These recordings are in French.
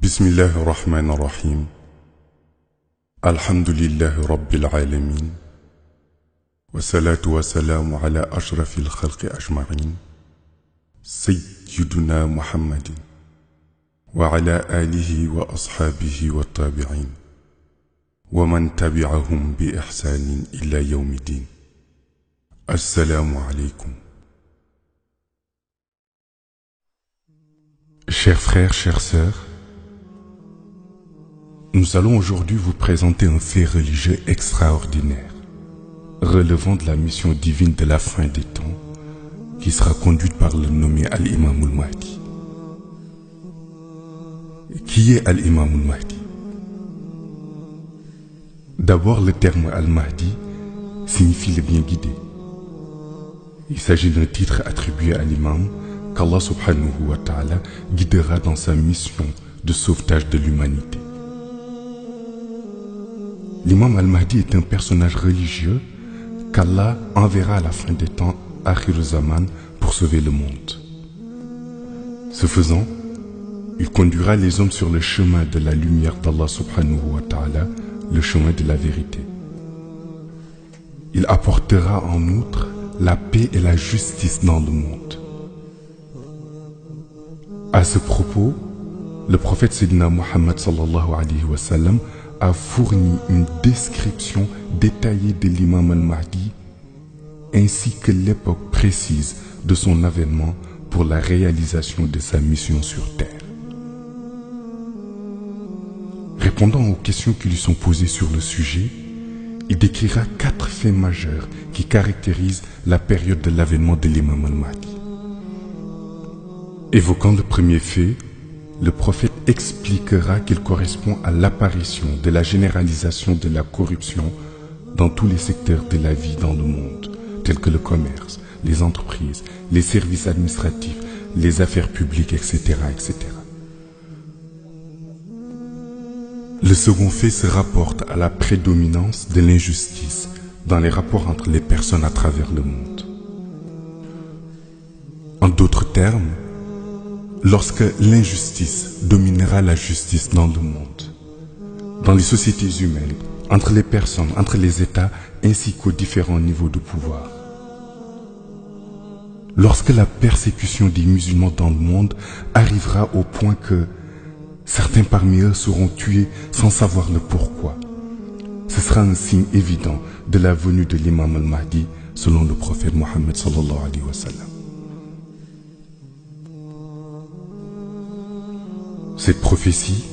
بسم الله الرحمن الرحيم. الحمد لله رب العالمين، والصلاة والسلام على أشرف الخلق أجمعين، سيدنا محمد وعلى آله وأصحابه والتابعين ومن تبعهم بإحسان إلى يوم الدين. السلام عليكم. Chers frères, chères sœurs, nous allons aujourd'hui vous présenter un fait religieux extraordinaire, relevant de la mission divine de la fin des temps, qui sera conduite par le nommé Al-Imam al-Mahdi. Qui est Al-Imam al-Mahdi? D'abord, le terme Al-Mahdi signifie le bien guidé. Il s'agit d'un titre attribué à l'imam qu'Allah subhanahu wa ta'ala guidera dans sa mission de sauvetage de l'humanité. L'imam al-Mahdi est un personnage religieux qu'Allah enverra à la fin des temps, Akhir Zaman, pour sauver le monde. Ce faisant, il conduira les hommes sur le chemin de la lumière d'Allah subhanahu wa ta'ala, le chemin de la vérité. Il apportera en outre la paix et la justice dans le monde. À ce propos, le prophète Sayyidina Muhammad sallallahu alayhi wa sallam a fourni une description détaillée de l'imam al-Mahdi ainsi que l'époque précise de son avènement pour la réalisation de sa mission sur terre. Répondant aux questions qui lui sont posées sur le sujet, il décrira 4 faits majeurs qui caractérisent la période de l'avènement de l'imam al-Mahdi. Évoquant le premier fait, le prophète expliquera qu'il correspond à l'apparition de la généralisation de la corruption dans tous les secteurs de la vie dans le monde, tels que le commerce, les entreprises, les services administratifs, les affaires publiques, etc., etc. Le second fait se rapporte à la prédominance de l'injustice dans les rapports entre les personnes à travers le monde. En d'autres termes, lorsque l'injustice dominera la justice dans le monde, dans les sociétés humaines, entre les personnes, entre les États, ainsi qu'aux différents niveaux de pouvoir. Lorsque la persécution des musulmans dans le monde arrivera au point que certains parmi eux seront tués sans savoir le pourquoi, ce sera un signe évident de la venue de l'imam al-Mahdi selon le prophète Mohammed sallallahu alayhi wa sallam. Cette prophétie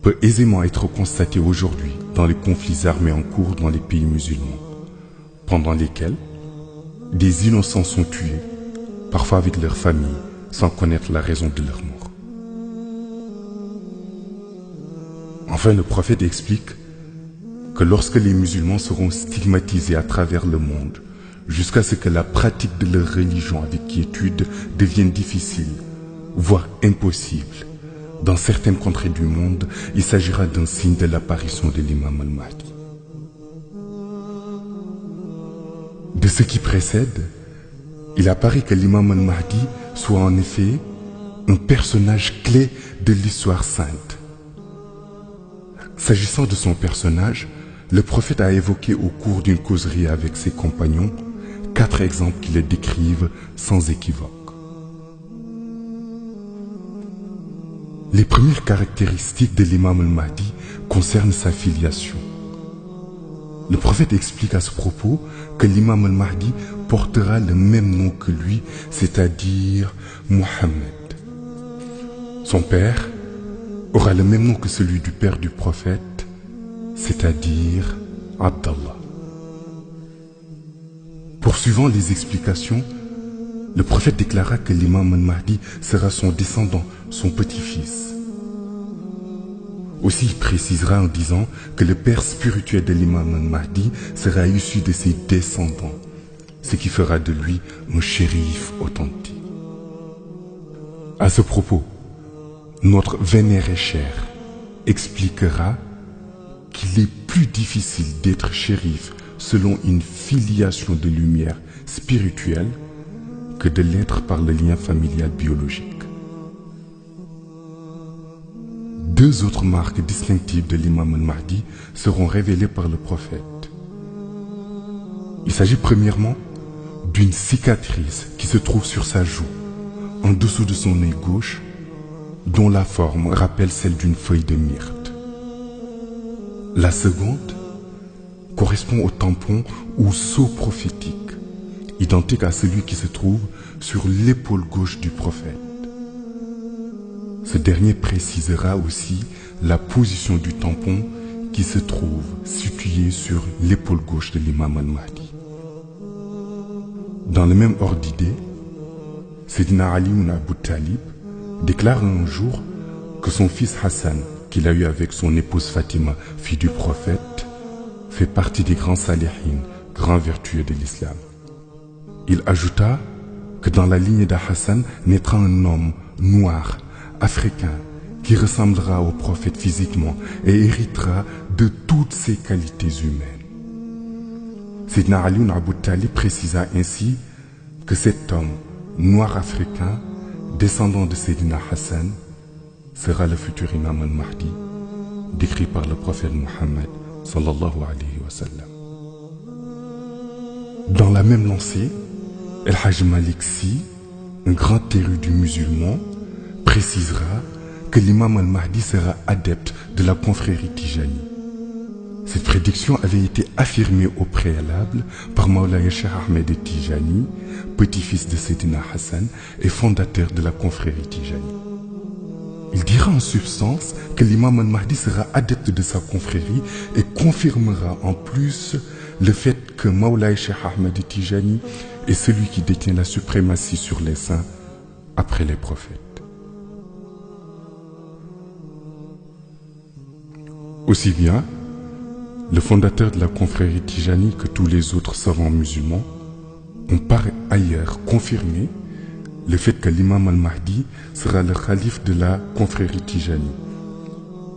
peut aisément être constatée aujourd'hui dans les conflits armés en cours dans les pays musulmans, pendant lesquels des innocents sont tués, parfois avec leur famille, sans connaître la raison de leur mort. Enfin, le prophète explique que lorsque les musulmans seront stigmatisés à travers le monde, jusqu'à ce que la pratique de leur religion avec quiétude devienne difficile, voire impossible, dans certaines contrées du monde, il s'agira d'un signe de l'apparition de l'imam al-Mahdi. De ce qui précède, il apparaît que l'imam al-Mahdi soit en effet un personnage clé de l'histoire sainte. S'agissant de son personnage, le prophète a évoqué au cours d'une causerie avec ses compagnons 4 exemples qui le décrivent sans équivoque. Les premières caractéristiques de l'imam al-Mahdi concernent sa filiation. Le prophète explique à ce propos que l'imam al-Mahdi portera le même nom que lui, c'est-à-dire Mohammed. Son père aura le même nom que celui du père du prophète, c'est-à-dire Abdallah. Poursuivant les explications, le prophète déclara que l'imam al-Mahdi sera son descendant, son petit-fils. Aussi, il précisera en disant que le père spirituel de l'imam al-Mahdi sera issu de ses descendants, ce qui fera de lui un shérif authentique. À ce propos, notre vénéré cher expliquera qu'il est plus difficile d'être shérif selon une filiation de lumière spirituelle que de l'être par le lien familial biologique. Deux autres marques distinctives de l'imam al-Mahdi seront révélées par le prophète. Il s'agit premièrement d'une cicatrice qui se trouve sur sa joue, en dessous de son œil gauche, dont la forme rappelle celle d'une feuille de myrte. La seconde correspond au tampon ou sceau prophétique, identique à celui qui se trouve sur l'épaule gauche du prophète. Ce dernier précisera aussi la position du tampon qui se trouve situé sur l'épaule gauche de l'imam al-Mahdi. Dans le même ordre d'idée, Sayyidina Ali ibn Abu Talib déclare un jour que son fils Hassan, qu'il a eu avec son épouse Fatima, fille du prophète, fait partie des grands salihin, grands vertueux de l'islam. Il ajouta que dans la lignée d'Hassan naîtra un homme noir, africain, qui ressemblera au prophète physiquement et héritera de toutes ses qualités humaines. Sayyidina Ali ibn Abu Talib précisa ainsi que cet homme noir africain, descendant de Sayyidina Hassan, sera le futur imam al-Mahdi, décrit par le prophète Mohammed sallallahu alayhi wa sallam. Dans la même lancée, El Hajj Malik Sy, un grand érudit musulman, précisera que l'imam al-Mahdi sera adepte de la confrérie Tijani. Cette prédiction avait été affirmée au préalable par Mawlaya Cheikh Ahmed Tijani, petit-fils de Sayyidina Hassan et fondateur de la confrérie Tijani. Il dira en substance que l'imam al-Mahdi sera adepte de sa confrérie et confirmera en plus le fait que Mawlaya Cheikh Ahmed Tijani est celui qui détient la suprématie sur les saints après les prophètes. Aussi bien le fondateur de la confrérie Tijani que tous les autres savants musulmans ont par ailleurs confirmé le fait que l'imam al-Mahdi sera le calife de la confrérie Tijani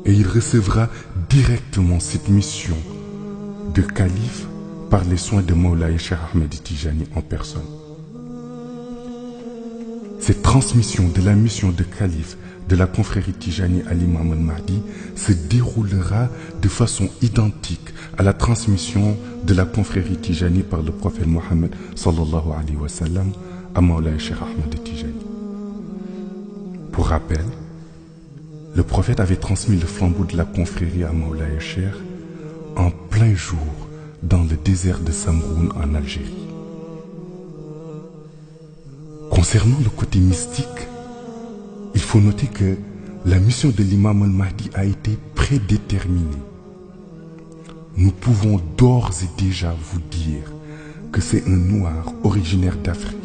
et il recevra directement cette mission de calife par les soins de Mawlaya Cheikh Ahmed Tijani en personne. Cette transmission de la mission de calife de la confrérie Tijani à l'imam al-Mahdi se déroulera de façon identique à la transmission de la confrérie Tijani par le prophète Mohammed sallallahu alayhi wa sallam à Mawlaya Cheikh Ahmed Tijani. Pour rappel, le prophète avait transmis le flambeau de la confrérie à Mawlaya Cheikh en plein jour dans le désert de Samroun en Algérie. Concernant le côté mystique, il faut noter que la mission de l'imam al-Mahdi a été prédéterminée. Nous pouvons d'ores et déjà vous dire que c'est un noir originaire d'Afrique.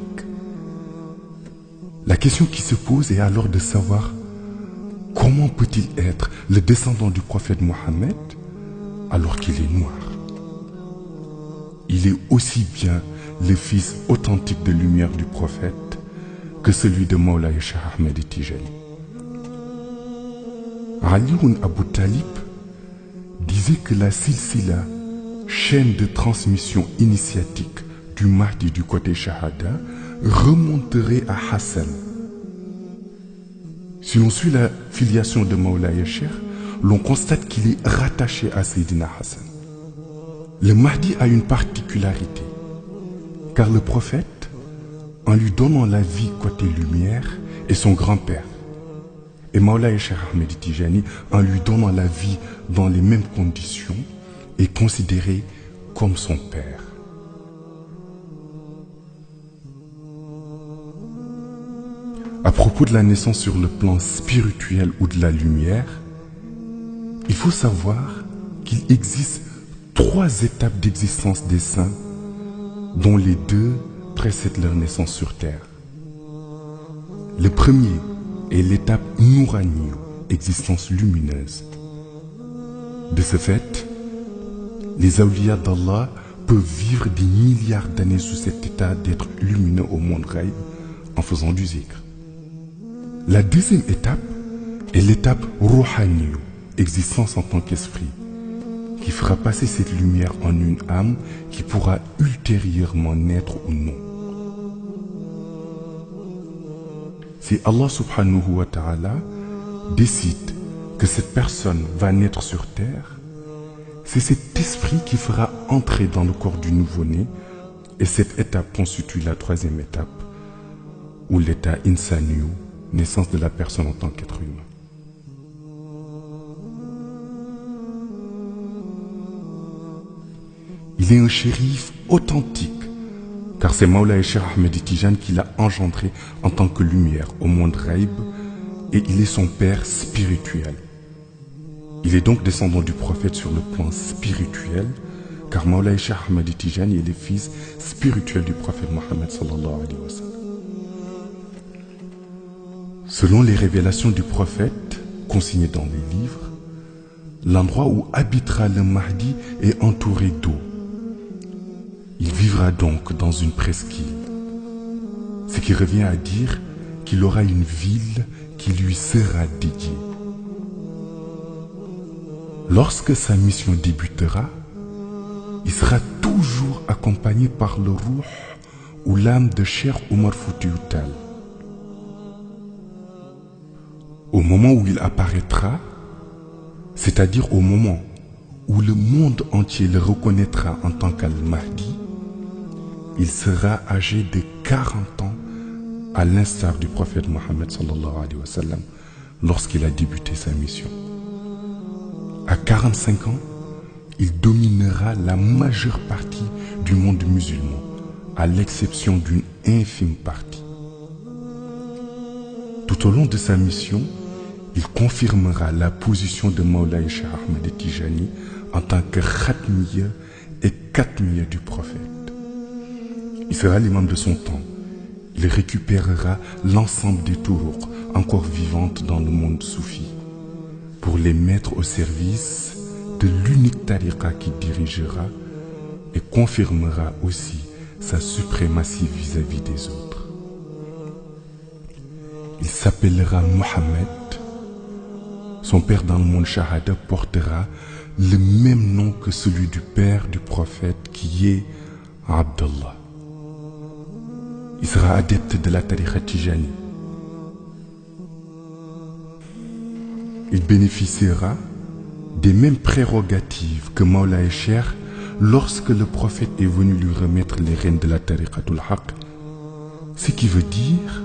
La question qui se pose est alors de savoir comment peut-il être le descendant du prophète Mohammed alors qu'il est noir. Il est aussi bien le fils authentique de lumière du prophète que celui de Mawlaya Cheikh Ahmed Tijani. Ali ibn Abu Talib disait que la silsila, chaîne de transmission initiatique du Mahdi du côté Shahada, remonterait à Hassan. Si l'on suit la filiation de Mawlaya Cheikh, l'on constate qu'il est rattaché à Sayyidina Hassan. Le Mahdi a une particularité, car le prophète, en lui donnant la vie côté lumière, est son grand-père. Et Mawlaya Cheikh Ahmed Tijani, en lui donnant la vie dans les mêmes conditions, est considéré comme son père. À propos de la naissance sur le plan spirituel ou de la lumière, il faut savoir qu'il existe 3 étapes d'existence des saints, dont les 2 précèdent leur naissance sur terre. Le premier est l'étape Nourani, existence lumineuse. De ce fait, les awliyas d'Allah peuvent vivre des milliards d'années sous cet état d'être lumineux au monde ghaib en faisant du zikr. La deuxième étape est l'étape Rouhani, existence en tant qu'esprit, qui fera passer cette lumière en une âme qui pourra ultérieurement naître ou non. Si Allah subhanahu wa ta'ala décide que cette personne va naître sur terre, c'est cet esprit qui fera entrer dans le corps du nouveau-né, et cette étape constitue la troisième étape, ou l'état insaniyu, naissance de la personne en tant qu'être humain. Il est un shérif authentique, car c'est Mawlaï Cheikh Ahmed Tijani qui l'a engendré en tant que lumière au monde Raïb, et il est son père spirituel. Il est donc descendant du prophète sur le plan spirituel, car Mawlaï Cheikh Ahmed Tijani est le fils spirituel du prophète Mohammed sallallahu alayhi wa sallam. Selon les révélations du prophète consignées dans les livres, l'endroit où habitera le Mahdi est entouré d'eau. Il vivra donc dans une presqu'île, ce qui revient à dire qu'il aura une ville qui lui sera dédiée. Lorsque sa mission débutera, il sera toujours accompagné par le Ruh ou l'âme de Cheikh Omar Foutiyou Tall. Au moment où il apparaîtra, c'est-à-dire au moment où le monde entier le reconnaîtra en tant qu'Al-Mahdi, il sera âgé de 40 ans, à l'instar du prophète Mohammed sallallahu alayhi wa sallam, lorsqu'il a débuté sa mission. À 45 ans, il dominera la majeure partie du monde musulman, à l'exception d'une infime partie. Tout au long de sa mission, il confirmera la position de Mawlaï Cheikh Ahmed Tijani en tant que Khatmiya et Katmiya du prophète. Il sera l'imam de son temps. Il récupérera l'ensemble des touruq encore vivantes dans le monde soufi pour les mettre au service de l'unique tariqa qu'il dirigera et confirmera aussi sa suprématie vis-à-vis des autres. Il s'appellera Mohammed. Son père dans le monde Shahada portera le même nom que celui du père du prophète qui est Abdallah. Il sera adepte de la tariqa Tijani. Il bénéficiera des mêmes prérogatives que Mawlaï Cheikh lorsque le prophète est venu lui remettre les rênes de la tariqatul Haq, ce qui veut dire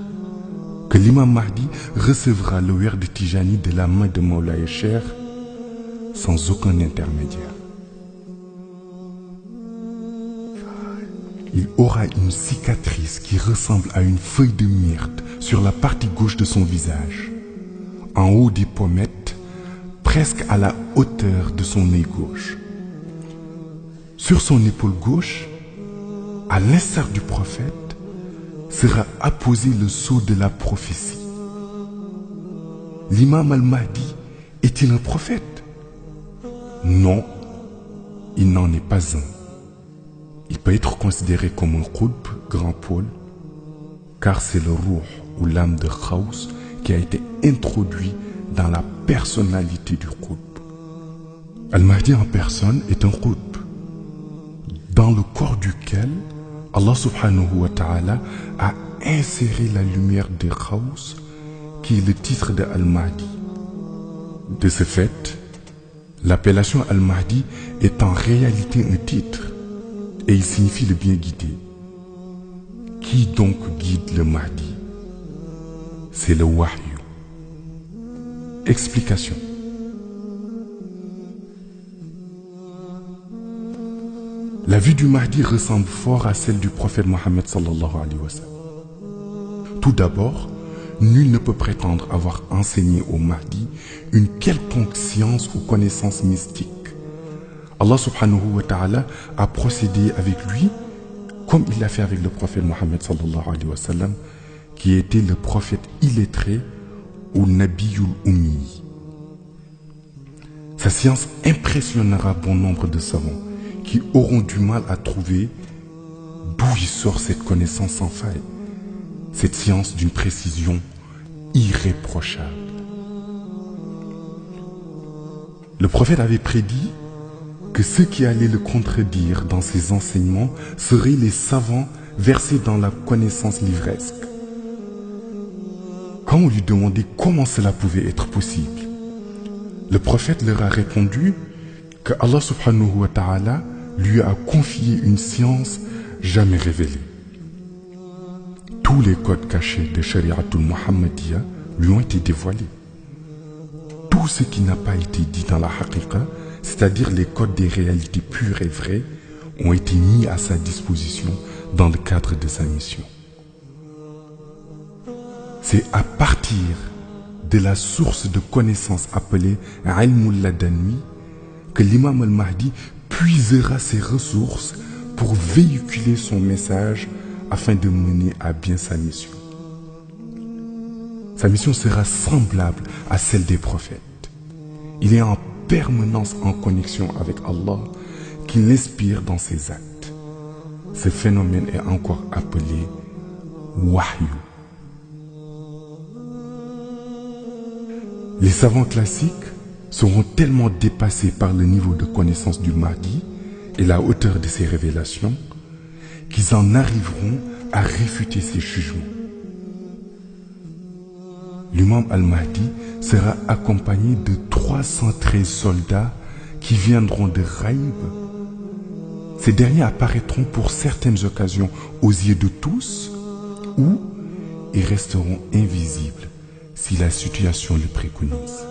que l'imam Mahdi recevra le werd de Tijani de la main de Mawlaï Cheikh sans aucun intermédiaire. Il aura une cicatrice qui ressemble à une feuille de myrte sur la partie gauche de son visage, en haut des pommettes, presque à la hauteur de son nez gauche. Sur son épaule gauche, à l'instar du prophète, sera apposé le sceau de la prophétie. L'imam al-Mahdi est-il un prophète? Non, il n'en est pas un. Il peut être considéré comme un qutb, grand pôle, car c'est le ruh ou l'âme de Khaous qui a été introduit dans la personnalité du qutb. Al-Mahdi en personne est un qutb, dans le corps duquel Allah subhanahu wa ta'ala a inséré la lumière de Khaous, qui est le titre de Al-Mahdi. De ce fait, l'appellation Al-Mahdi est en réalité un titre, et il signifie le bien guidé. Qui donc guide le Mahdi? C'est le Wahyu. Explication. La vie du Mahdi ressemble fort à celle du prophète Mohammed sallallahu alayhi wa sallam. Tout d'abord, nul ne peut prétendre avoir enseigné au Mahdi une quelconque science ou connaissance mystique. Allah subhanahu wa ta'ala a procédé avec lui comme il l'a fait avec le prophète Mohammed sallallahu alayhi wa sallam, qui était le prophète illettré ou Nabiyul Ummi. Sa science impressionnera bon nombre de savants qui auront du mal à trouver d'où il sort cette connaissance sans faille, cette science d'une précision irréprochable. Le prophète avait prédit que ceux qui allaient le contredire dans ses enseignements seraient les savants versés dans la connaissance livresque. Quand on lui demandait comment cela pouvait être possible, Le prophète leur a répondu que Allah subhanahu wa ta'ala lui a confié une science jamais révélée. Tous les codes cachés de Shari'atul Muhammadiyya lui ont été dévoilés. Tout ce qui n'a pas été dit dans la haqiqa, c'est-à-dire les codes des réalités pures et vraies, ont été mis à sa disposition dans le cadre de sa mission. C'est à partir de la source de connaissances appelée Ilmul Ladani que l'imam al-Mahdi puisera ses ressources pour véhiculer son message afin de mener à bien sa mission. Sa mission sera semblable à celle des prophètes. Il est en permanence en connexion avec Allah qui l'inspire dans ses actes. Ce phénomène est encore appelé Wahyu. Les savants classiques seront tellement dépassés par le niveau de connaissance du Mahdi et la hauteur de ses révélations qu'ils en arriveront à réfuter ses jugements. L'imam al-Mahdi sera accompagné de 313 soldats qui viendront de Raïb. Ces derniers apparaîtront pour certaines occasions aux yeux de tous ou ils resteront invisibles si la situation le préconise.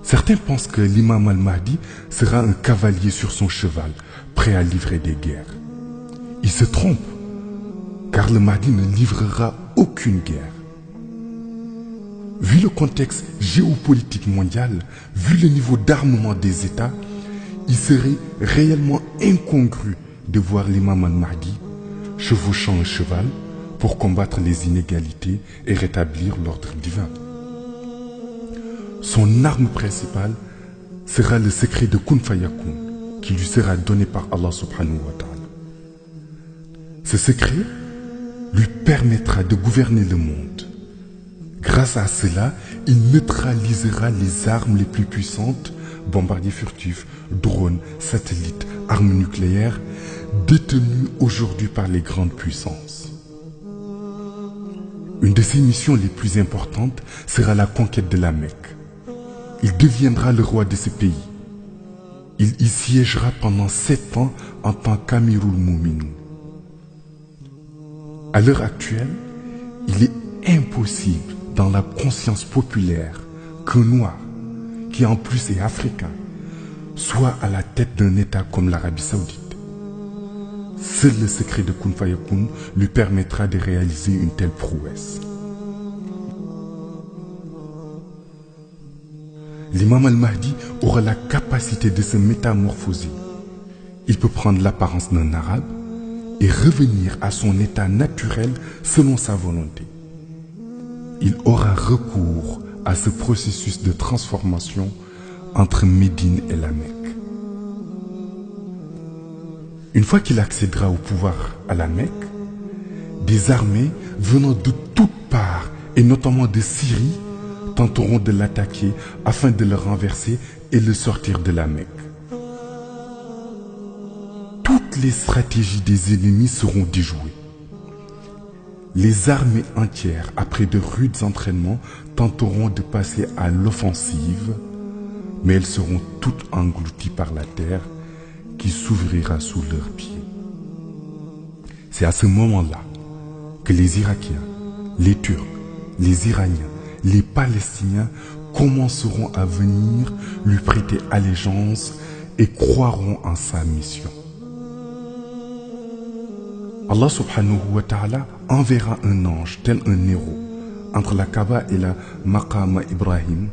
Certains pensent que l'imam al-Mahdi sera un cavalier sur son cheval, prêt à livrer des guerres. Ils se trompent, car le Mahdi ne livrera aucune guerre. Vu le contexte géopolitique mondial, vu le niveau d'armement des États, il serait réellement incongru de voir l'imam al-Mahdi chevauchant un cheval pour combattre les inégalités et rétablir l'ordre divin. Son arme principale sera le secret de Kun Fayakun qui lui sera donné par Allah subhanahu wa ta'ala. Ce secret lui permettra de gouverner le monde. Grâce à cela, il neutralisera les armes les plus puissantes, bombardiers furtifs, drones, satellites, armes nucléaires, détenues aujourd'hui par les grandes puissances. Une de ses missions les plus importantes sera la conquête de la Mecque. Il deviendra le roi de ce pays. Il y siégera pendant 7 ans en tant qu'Amirul Mu'minin. À l'heure actuelle, il est impossible dans la conscience populaire qu'un noir, qui en plus est africain, soit à la tête d'un État comme l'Arabie Saoudite. Seul le secret de Kun Fayakun lui permettra de réaliser une telle prouesse. L'imam al-Mahdi aura la capacité de se métamorphoser. Il peut prendre l'apparence d'un arabe et revenir à son état naturel selon sa volonté. Il aura recours à ce processus de transformation entre Médine et la Mecque. Une fois qu'il accédera au pouvoir à la Mecque, des armées venant de toutes parts, et notamment de Syrie, tenteront de l'attaquer afin de le renverser et le sortir de la Mecque. Toutes les stratégies des ennemis seront déjouées. Les armées entières, après de rudes entraînements, tenteront de passer à l'offensive, mais elles seront toutes englouties par la terre qui s'ouvrira sous leurs pieds. C'est à ce moment-là que les Irakiens, les Turcs, les Iraniens, les Palestiniens commenceront à venir lui prêter allégeance et croiront en sa mission. Allah subhanahu wa ta'ala enverra un ange tel un héros entre la Kaaba et la Maqama Ibrahim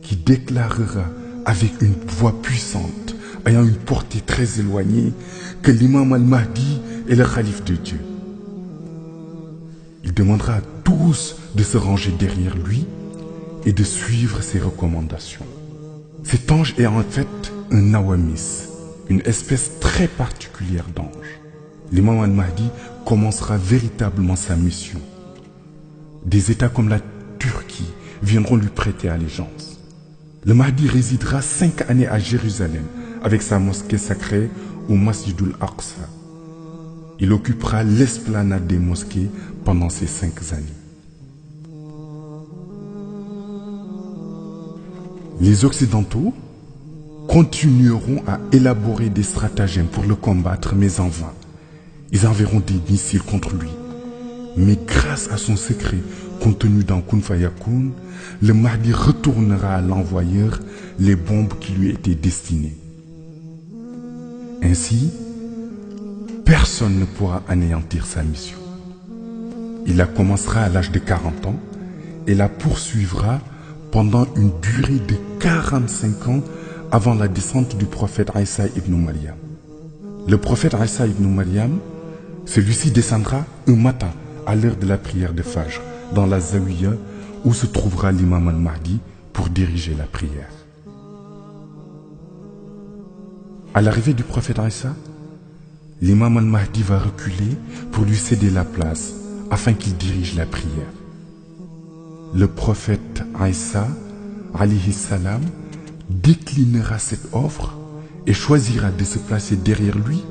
qui déclarera avec une voix puissante ayant une portée très éloignée que l'imam al-Mahdi est le calife de Dieu. Il demandera à tous de se ranger derrière lui et de suivre ses recommandations. Cet ange est en fait un nawamis, une espèce très particulière d'ange. L'imam al-Mahdi commencera véritablement sa mission. Des États comme la Turquie viendront lui prêter allégeance. Le Mahdi résidera 5 années à Jérusalem avec sa mosquée sacrée au Masjidul Aqsa. Il occupera l'esplanade des mosquées pendant ces 5 années. Les Occidentaux continueront à élaborer des stratagèmes pour le combattre, mais en vain. Ils enverront des missiles contre lui. Mais grâce à son secret contenu dans Kun Fayakun, le Mahdi retournera à l'envoyeur les bombes qui lui étaient destinées. Ainsi, personne ne pourra anéantir sa mission. Il la commencera à l'âge de 40 ans et la poursuivra pendant une durée de 45 ans avant la descente du prophète Isa ibn Maryam. Le prophète Isa ibn Maryam, celui-ci descendra un matin à l'heure de la prière de Fajr dans la Zawiya où se trouvera l'imam al-Mahdi pour diriger la prière. À l'arrivée du prophète Isa, l'imam al-Mahdi va reculer pour lui céder la place afin qu'il dirige la prière. Le prophète Isa, alayhi salam, déclinera cette offre et choisira de se placer derrière lui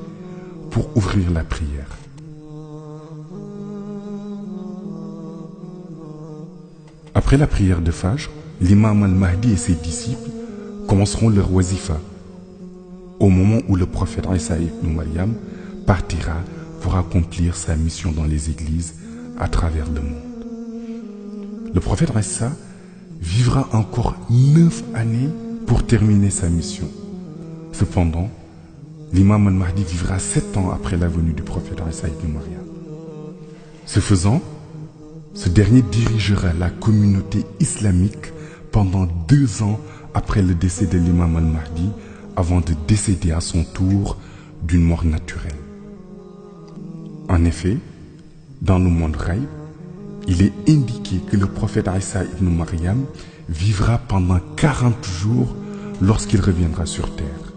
pour ouvrir la prière. Après la prière de Fajr, l'imam al-Mahdi et ses disciples commenceront leur wazifa au moment où le prophète Isa ibn Maryam partira pour accomplir sa mission dans les églises à travers le monde. Le prophète Isa vivra encore 9 années pour terminer sa mission. Cependant, l'imam al-Mahdi vivra 7 ans après la venue du prophète Isa ibn Maryam. Ce faisant, ce dernier dirigera la communauté islamique pendant 2 ans après le décès de l'imam al-Mahdi, avant de décéder à son tour d'une mort naturelle. En effet, dans le monde Ghaib, il est indiqué que le prophète Isa ibn Maryam vivra pendant 40 jours lorsqu'il reviendra sur terre.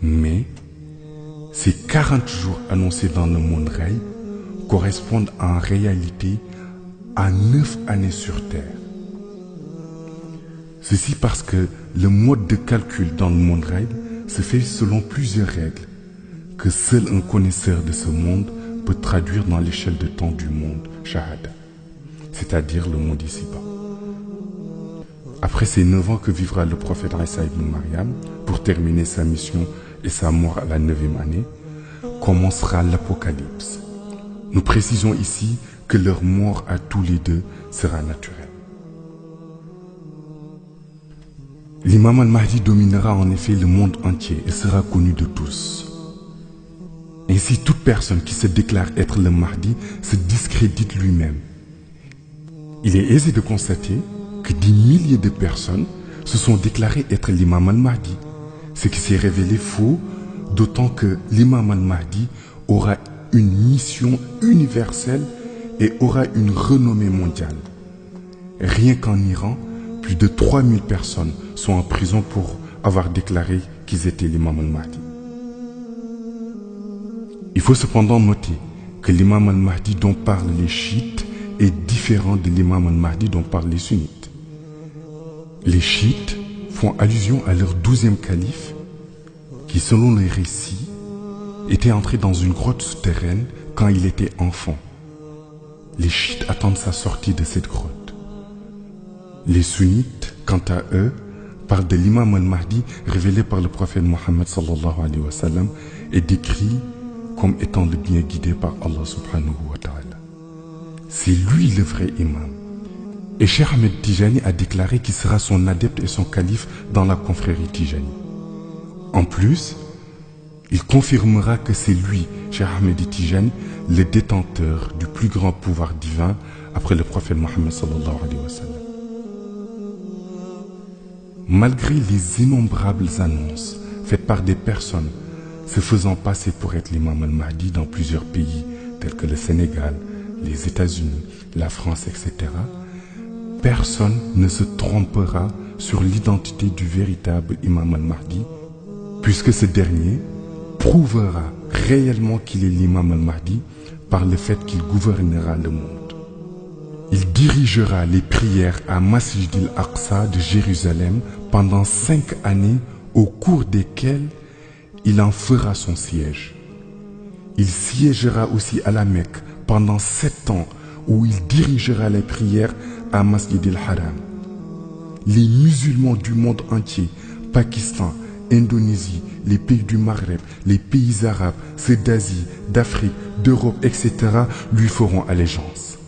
Mais ces 40 jours annoncés dans le monde Ghaib correspondent en réalité à 9 années sur terre. Ceci parce que le mode de calcul dans le monde Ghaib se fait selon plusieurs règles que seul un connaisseur de ce monde peut traduire dans l'échelle de temps du monde Shahada, c'est-à-dire le monde ici-bas. Après ces 9 ans que vivra le prophète Isa ibn Maryam pour terminer sa mission et sa mort à la 9e année, commencera l'Apocalypse. Nous précisons ici que leur mort à tous les deux sera naturelle. L'imam al-Mahdi dominera en effet le monde entier et sera connu de tous. Ainsi, toute personne qui se déclare être le Mahdi se discrédite lui-même. Il est aisé de constater que des milliers de personnes se sont déclarées être l'imam al-Mahdi, ce qui s'est révélé faux, d'autant que l'imam al-Mahdi aura une mission universelle et aura une renommée mondiale. Rien qu'en Iran, plus de 3000 personnes sont en prison pour avoir déclaré qu'ils étaient l'imam al-Mahdi. Il faut cependant noter que l'imam al-Mahdi dont parlent les chiites est différent de l'imam al-Mahdi dont parlent les sunnites. Les chiites font allusion à leur 12e calife qui, selon les récits, était entré dans une grotte souterraine quand il était enfant. Les chiites attendent sa sortie de cette grotte. Les sunnites, quant à eux, parlent de l'imam al-Mahdi révélé par le prophète Mohammed sallallahu alayhi wa sallam et décrit comme étant le bien guidé par Allah subhanahu wa ta'ala. C'est lui le vrai imam. Et Cheikh Ahmed Tijani a déclaré qu'il sera son adepte et son calife dans la confrérie Tijani. En plus, il confirmera que c'est lui, Cheikh Ahmed Tijani, le détenteur du plus grand pouvoir divin après le prophète Mohammed sallallahu alayhi wa sallam. Malgré les innombrables annonces faites par des personnes se faisant passer pour être l'imam al-Mahdi dans plusieurs pays tels que le Sénégal, les États-Unis, la France, etc., personne ne se trompera sur l'identité du véritable imam al-Mahdi, puisque ce dernier prouvera réellement qu'il est l'imam al-Mahdi par le fait qu'il gouvernera le monde. Il dirigera les prières à Masjid al-Aqsa de Jérusalem pendant 5 années au cours desquelles il en fera son siège. Il siégera aussi à la Mecque pendant 7 ans où il dirigera les prières à Masjid al-Haram. les musulmans du monde entier, Pakistan, Indonésie, les pays du Maghreb, les pays arabes, ceux d'Asie, d'Afrique, d'Europe, etc. lui feront allégeance.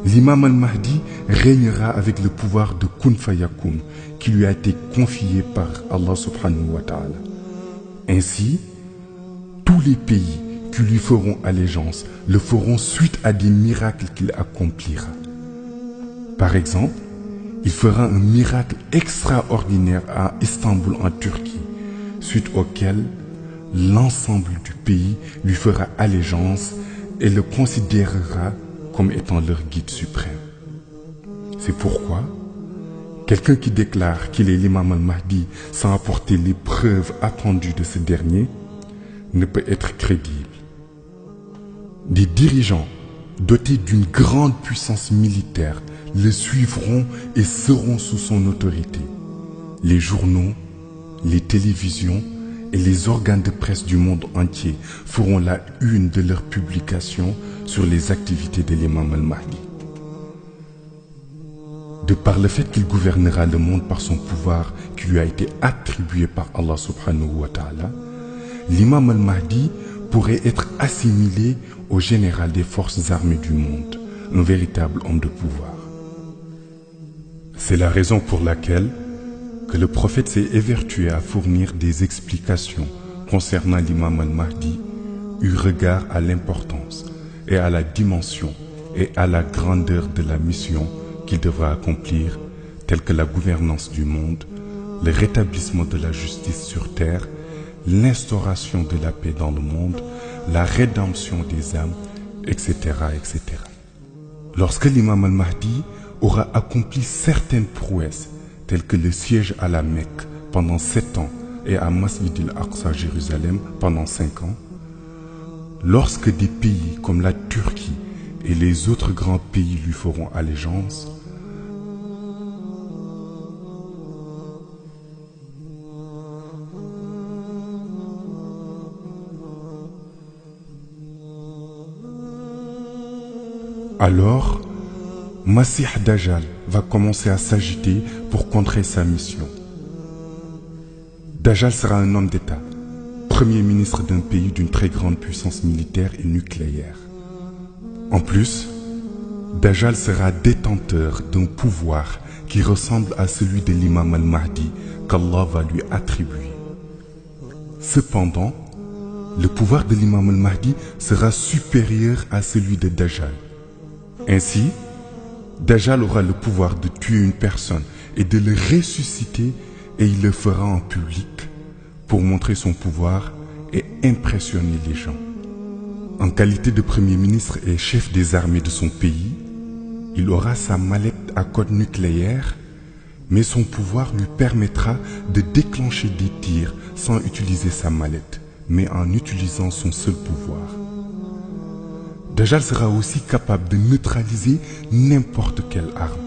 L'imam al-Mahdi régnera avec le pouvoir de Kun Fayakun qui lui a été confié par Allah subhanahu wa ta'ala. Ainsi, tous les pays qui lui feront allégeance le feront suite à des miracles qu'il accomplira. Par exemple, il fera un miracle extraordinaire à Istanbul en Turquie, suite auquel l'ensemble du pays lui fera allégeance et le considérera comme étant leur guide suprême. C'est pourquoi quelqu'un qui déclare qu'il est l'imam al-Mahdi sans apporter les preuves attendues de ce dernier ne peut être crédible. Des dirigeants dotés d'une grande puissance militaire le suivront et seront sous son autorité. Les journaux, les télévisions et les organes de presse du monde entier feront la une de leurs publications sur les activités de l'imam al-Mahdi. De par le fait qu'il gouvernera le monde par son pouvoir qui lui a été attribué par Allah subhanahu wa ta'ala, l'imam al-Mahdi pourrait être assimilé au général des forces armées du monde, un véritable homme de pouvoir. C'est la raison pour laquelle que le prophète s'est évertué à fournir des explications concernant l'imam al-Mahdi eu regard à l'importance et à la dimension et à la grandeur de la mission qu'il devra accomplir, telle que la gouvernance du monde, le rétablissement de la justice sur terre, l'instauration de la paix dans le monde, la rédemption des âmes, etc. etc. Lorsque l'imam al-Mahdi aura accompli certaines prouesses, telles que le siège à la Mecque pendant 7 ans et à Masjid al-Aqsa Jérusalem pendant 5 ans, lorsque des pays comme la Turquie et les autres grands pays lui feront allégeance, alors Masih Dajjal va commencer à s'agiter pour contrer sa mission. Dajjal sera un homme d'État, premier ministre d'un pays d'une très grande puissance militaire et nucléaire. En plus, Dajjal sera détenteur d'un pouvoir qui ressemble à celui de l'imam al-Mahdi qu'Allah va lui attribuer. Cependant, le pouvoir de l'imam al-Mahdi sera supérieur à celui de Dajjal. Ainsi, Dajjal aura le pouvoir de tuer une personne et de le ressusciter, et il le fera en public pour montrer son pouvoir et impressionner les gens. En qualité de premier ministre et chef des armées de son pays, il aura sa mallette à code nucléaire, mais son pouvoir lui permettra de déclencher des tirs sans utiliser sa mallette, mais en utilisant son seul pouvoir. Dajjal sera aussi capable de neutraliser n'importe quelle arme.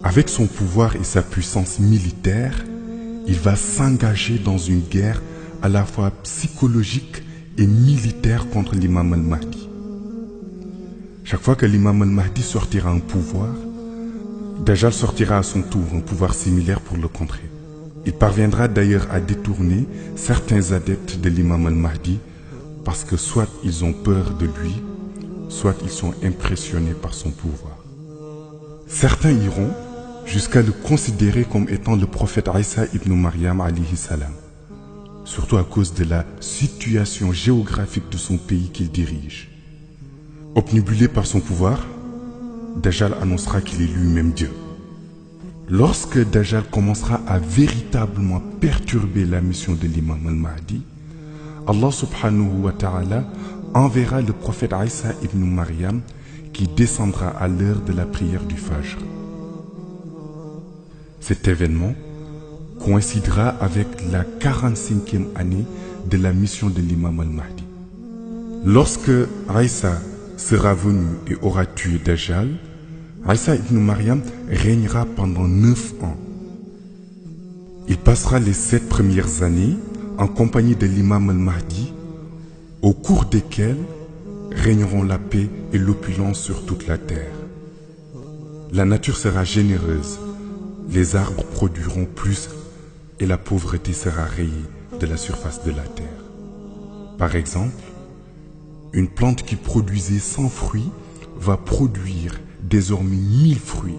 Avec son pouvoir et sa puissance militaire, il va s'engager dans une guerre à la fois psychologique et militaire contre l'imam al-Mahdi. Chaque fois que l'imam al-Mahdi sortira un pouvoir, Dajjal sortira à son tour un pouvoir similaire pour le contrer. Il parviendra d'ailleurs à détourner certains adeptes de l'imam al-Mahdi parce que soit ils ont peur de lui, soit ils sont impressionnés par son pouvoir. Certains iront jusqu'à le considérer comme étant le prophète Isa ibn Maryam alayhi salam, surtout à cause de la situation géographique de son pays qu'il dirige. Obnubilé par son pouvoir, Dajjal annoncera qu'il est lui-même Dieu. Lorsque Dajjal commencera à véritablement perturber la mission de l'imam al-Mahdi, Allah subhanahu wa ta'ala enverra le prophète Isa ibn Maryam qui descendra à l'heure de la prière du Fajr. Cet événement coïncidera avec la 45e année de la mission de l'imam al-Mahdi. Lorsque Isa sera venu et aura tué Dajjal, Isa ibn Maryam régnera pendant 9 ans. Il passera les 7 premières années en compagnie de l'imam al-Mahdi, au cours desquelles régneront la paix et l'opulence sur toute la terre. La nature sera généreuse, les arbres produiront plus et la pauvreté sera rayée de la surface de la terre. Par exemple, une plante qui produisait 100 fruits va produire désormais 1000 fruits.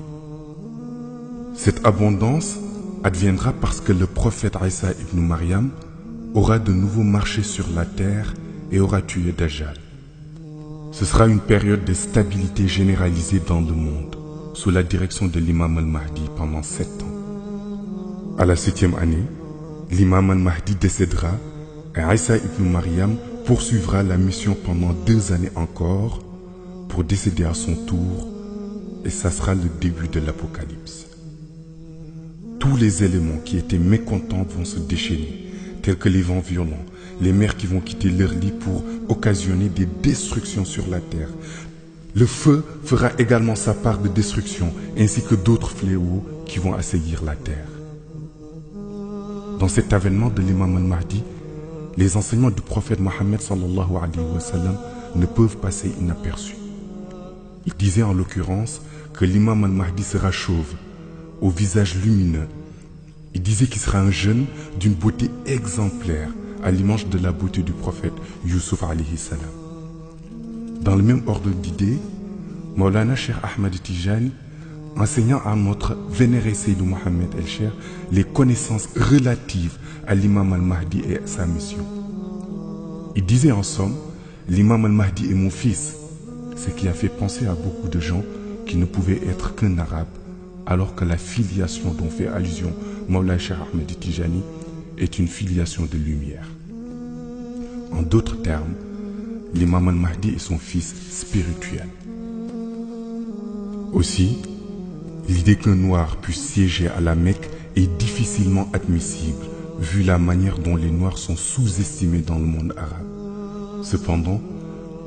Cette abondance adviendra parce que le prophète Isa ibn Maryam aura de nouveau marché sur la terre et aura tué Dajjal. Ce sera une période de stabilité généralisée dans le monde, sous la direction de l'imam al-Mahdi pendant 7 ans. À la 7e année, l'imam al-Mahdi décédera et Isa ibn Maryam poursuivra la mission pendant 2 années encore pour décéder à son tour, et ça sera le début de l'Apocalypse. Tous les éléments qui étaient mécontents vont se déchaîner, tels que les vents violents, les mers qui vont quitter leur lit pour occasionner des destructions sur la terre. Le feu fera également sa part de destruction, ainsi que d'autres fléaux qui vont assaillir la terre. Dans cet avènement de l'imam al-Mahdi, les enseignements du prophète Mohammed sallallahu alayhi wa sallam ne peuvent passer inaperçus. Il disait en l'occurrence que l'imam al-Mahdi sera chauve, au visage lumineux. Il disait qu'il sera un jeune d'une beauté exemplaire, à l'image de la beauté du prophète Youssouf alayhi salam. Dans le même ordre d'idées, Maulana Cheikh Ahmed Tijani, enseignant à notre vénéré Seydou Mohamed El-Cheikh les connaissances relatives à l'imam al-Mahdi et à sa mission. Il disait en somme, l'imam al-Mahdi est mon fils, ce qui a fait penser à beaucoup de gens qui ne pouvaient être qu'un arabe, alors que la filiation dont fait allusion Maulana Cheikh Ahmed Tijani est une filiation de lumière. En d'autres termes, l'imam al-Mahdi est son fils spirituel. Aussi, l'idée qu'un noir puisse siéger à la Mecque est difficilement admissible, vu la manière dont les noirs sont sous-estimés dans le monde arabe. Cependant,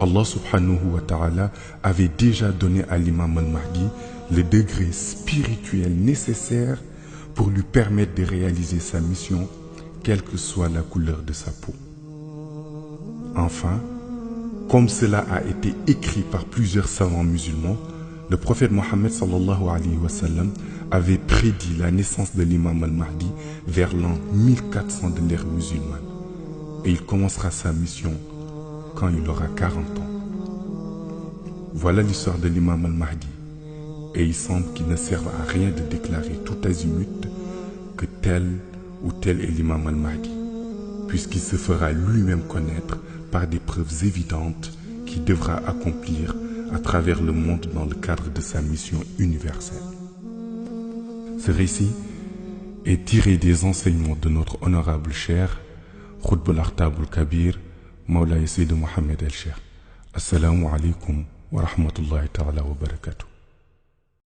Allah subhanahu wa ta'ala avait déjà donné à l'imam al-Mahdi le degré spirituel nécessaire pour lui permettre de réaliser sa mission, quelle que soit la couleur de sa peau. Enfin, comme cela a été écrit par plusieurs savants musulmans, le prophète Mohammed sallallahu alayhi wa sallam avait prédit la naissance de l'imam al-Mahdi vers l'an 1400 de l'ère musulmane. Et il commencera sa mission quand il aura 40 ans. Voilà l'histoire de l'imam al-Mahdi. Et il semble qu'il ne serve à rien de déclarer tout azimut que tel ou tel est l'imam al-Mahdi, puisqu'il se fera lui-même connaître par des preuves évidentes qu'il devra accomplir à travers le monde dans le cadre de sa mission universelle. Ce récit est tiré des enseignements de notre honorable cher Khutb al-Akhtab al-Kabir, Mawlaya Seydou Mohamed El-Cheikh. Assalamu alaikum wa rahmatullahi ta'ala wa barakatuh.